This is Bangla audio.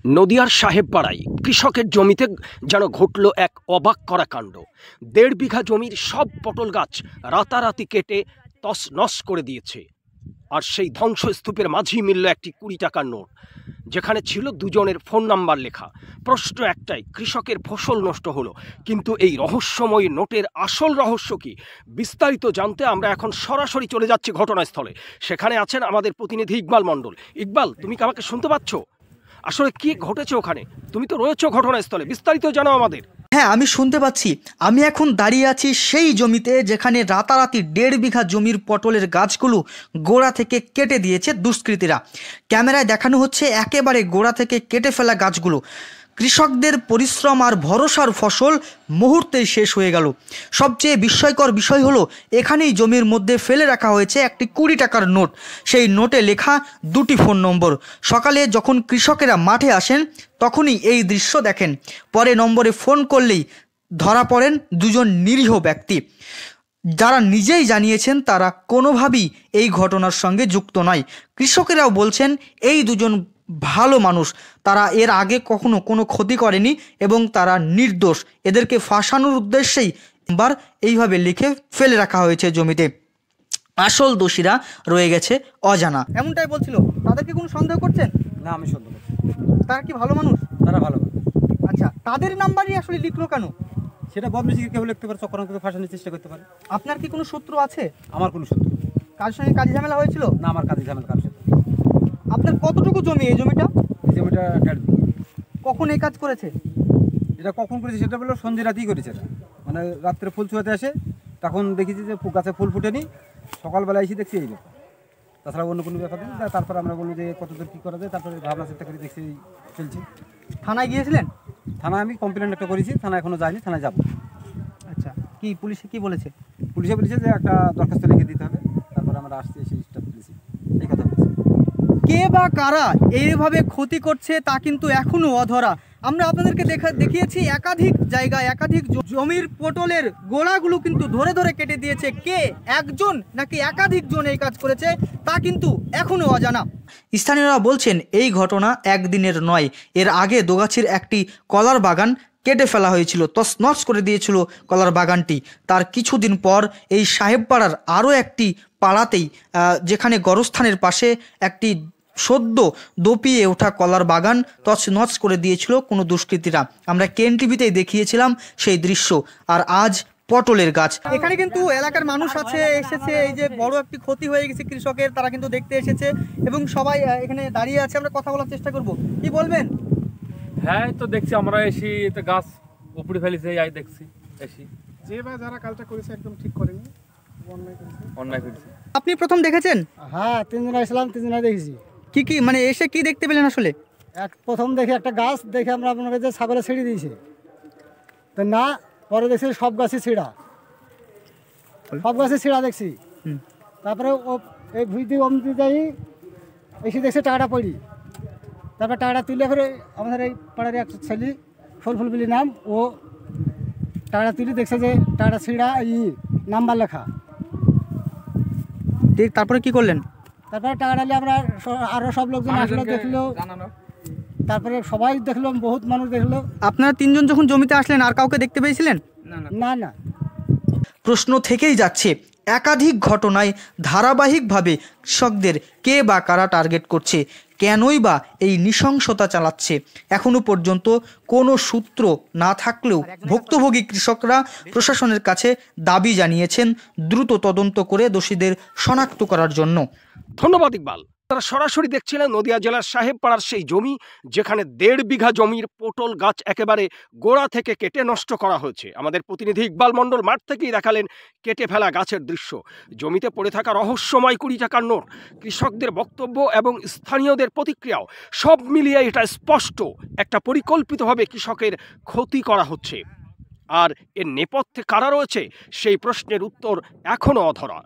নদিয়ার সাহেবপাড়ায় কৃষকের জমিতে যেন ঘটল এক অবাক করা কাণ্ড। ১.৫ বিঘা জমির সব পটল গাছ রাতারাতি কেটে তছনছ করে দিয়েছে। আর সেই ধ্বংসস্তূপের মাঝেই মিলল একটি ২০ টাকার নোট, যেখানে ছিল দুজনের ফোন নাম্বার লেখা। প্রশ্ন একটাই, কৃষকের ফসল নষ্ট হলো, কিন্তু এই রহস্যময় নোটের আসল রহস্য কি? বিস্তারিত জানতে আমরা এখন সরাসরি চলে যাচ্ছি ঘটনাস্থলে। সেখানে আছেন আমাদের প্রতিনিধি ইকবাল মণ্ডল। ইকবাল, তুমি কি আমাকে শুনতে পাচ্ছ? আসলে কি ঘটেছে ওখানে? তুমি তো রয়েছো ঘটনাস্থলে, বিস্তারিত জানাও আমাদের। হ্যাঁ, আমি শুনতে পাচ্ছি। আমি এখন দাঁড়িয়ে আছি সেই জমিতে যেখানে রাতারাতি ১.৫ বিঘা জমির পটলের গাছগুলো গোড়া থেকে কেটে দিয়েছে দুষ্কৃতীরা। ক্যামেরায় দেখানো হচ্ছে একেবারে গোড়া থেকে কেটে ফেলা গাছগুলো। কৃষকদের পরিশ্রম আর ভরসার ফসল মুহূর্তেই শেষ হয়ে গেল। সবচেয়ে বিস্ময়কর বিষয় হলো, এখানেই জমির মধ্যে ফেলে রাখা হয়েছে একটি ২০ টাকার নোট। সেই নোটে লেখা ২টি ফোন নম্বর। সকালে যখন কৃষকেরা মাঠে আসেন তখনই এই দৃশ্য দেখেন। পরে নম্বরে ফোন করলেই ধরা পড়েন দুজন নিরীহ ব্যক্তি, যারা নিজেই জানিয়েছেন তারা কোনোভাবেই এই ঘটনার সঙ্গে যুক্ত নয়। কৃষকেরাও বলছেন এই দুজন ভালো মানুষ, তারা এর আগে কখনো কোনো ক্ষতি করেনি এবং তারা নির্দোষ। এদেরকে ফাঁসানোর উদ্দেশ্যেই এবার এইভাবে লিখে ফেলে রাখা হয়েছে জমিতে। আসল দোষীরা রয়ে গেছে অজানা, এমনটাই বলছিল। তাদেরকে কোনো সন্দেহ করছেন? না, আমি সন্দেহ করছি। তারা কি ভালো মানুষ? তারা ভালো মানুষ। আচ্ছা, তাদের নাম্বারই আসলে লিখলো কেন? সেটা বদমেশিকে কেউ লিখতে পারে, চক্রান্ত করে ফাঁসানোর চেষ্টা করতে পারে। আপনার কি কোনো শত্রু আছে? আমার কোনো শত্রু কার সঙ্গে কাজে ঝামেলা হয়েছিল? না, আমার কাজে ঝামেলা কার সাথে। আপনার কতটুকু জমি এই জমিটা? এই জমিটা ১.৫ বিঘা। কখন এই কাজ করেছে? এটা কখন করেছে সেটা বললো সন্ধ্যে রাতেই করেছে। এটা মানে রাত্রে ফুল ছুঁয়াতে আসে, তখন দেখেছি যে গাছে ফুল ফুটেনি। সকালবেলা এসে দেখছি এই ব্যাপার, তাছাড়া অন্য কোনো ব্যাপার নেই। তারপর আমরা বলবো যে কতদূর কী করা যায়, তারপরে ভাবনা চিন্তা করে দেখছি চলছে। থানায় গিয়েছিলেন? থানায় আমি কমপ্লেন একটা করেছি, থানায় এখনও যায়নি, থানায় যাবো। আচ্ছা, কি পুলিশে কি বলেছে? পুলিশে বলেছে যে একটা দরখাস্ত লিখে দিতে হবে, তারপর আমরা আসছি এসে স্টাফ পুলিশে এই কথা বলছি। কে বা কারা এইভাবে ক্ষতি করছে তা কিন্তু এখনো অধরা। আমরা আপনাদেরকে দেখিয়েছি একাধিক জায়গায় একাধিক জমির পটলের গোড়াগুলো কিন্তু ধরে ধরে কেটে দিয়েছে। কে, একজন নাকি একাধিক জন এই কাজ করেছে তা কিন্তু এখনো অজানা। স্থানীয়রা বলছেন এই ঘটনা একদিনের নয়। এর আগে দোগাছির একটি কলার বাগান কেটে ফেলা হয়েছিল, তছনছ করে দিয়েছিল কলার বাগানটি। তার কিছুদিন পর এই সাহেবপাড়ার আরও একটি পাড়াতেই, যেখানে গড়স্থানের পাশে একটি সদ্য দপিয়ে ওঠা কলার বাগান তছনছ করে দিয়েছিল কোনো দুষ্কৃতীরা। আমরা কেএনটিভিতেই দেখিয়েছিলাম সেই দৃশ্য। আর আজ পটলের গাছ। এখানে কিন্তু এলাকার মানুষ এসেছে, এই যে বড় একটি ক্ষতি হয়ে গেছে কৃষকের, তারা কিন্তু দেখতে এসেছে এবং সবাই এখানে দাঁড়িয়ে আছে। আমরা কথা বলার চেষ্টা করব। কি বলবেন? হ্যাঁ, তো দেখছি আমরা এসি তো গাছ উপড়ে ফেলেছে, এই দেখছি এসি। যে বা যারা কালটা করেছে একদম ঠিক করেনি, অন্যায় করেছে। আপনি প্রথম দেখেছেন? হ্যাঁ, ৩ দিন আসলাম, ৩ দিন দেখেছি। কি মানে এসে কি দেখতে পেলেন আসলে? প্রথম দেখে একটা গাছ দেখে আমরা আপনার কাছে ছাগলে ছেড়ে দিয়েছে, তো না, পরে দেখছি সব গাছই ছিঁড়া, সব গাছে ছিঁড়া দেখছি। তারপরে ও এই ভুইতে অমতি যাই এসে দেখছে টাকাটা পড়ি, তারপর টাকাটা তুলে করে আমাদের এই পাড়ার এক ছেলে ফুলফুলবিলি নাম, ও টাকাটা তুলে দেখছে যে টাকাটা ছিঁড়া, নাম্বার লেখা। ঠিক, তারপরে কি করলেন? তারপরে টাকাটা নিয়ে আমরা আরও সব লোকজন আসলো, দেখলো, তারপরে সবাই দেখলো, বহুত মানুষ দেখলো। আপনারা ৩ জন যখন জমিতে আসলেন আর কাউকে দেখতে পেয়েছিলেন? না না। প্রশ্ন থেকেই যাচ্ছে, একাধিক ঘটনায় ধারাবাহিকভাবে কৃষকদের কে বা কারা টার্গেট করছে, কেনই বা এই নৃশংসতা চালাচ্ছে। এখনো পর্যন্ত কোনো সূত্র না থাকলেও ভুক্তভোগী কৃষকরা প্রশাসনের কাছে দাবি জানিয়েছেন দ্রুত তদন্ত করে দোষীদের শনাক্ত করার জন্য। ধন্যবাদ ইকবাল। তারা সরাসরি দেখছিলেন নদিয়া জেলার সাহেবপাড়ার সেই জমি, যেখানে ১.৫ বিঘা জমির পটল গাছ একেবারে গোড়া থেকে কেটে নষ্ট করা হয়েছে। আমাদের প্রতিনিধি ইকবাল মণ্ডল মাঠ থেকেই দেখালেন কেটে ফেলা গাছের দৃশ্য। জমিতে পড়ে থাকা রহস্যময় ২০ টাকার নোট, কৃষকদের বক্তব্য এবং স্থানীয়দের প্রতিক্রিয়াও, সব মিলিয়ে এটা স্পষ্ট একটা পরিকল্পিতভাবে কৃষকের ক্ষতি করা হচ্ছে। আর এর নেপথ্যে কারা রয়েছে সেই প্রশ্নের উত্তর এখনও অধরা।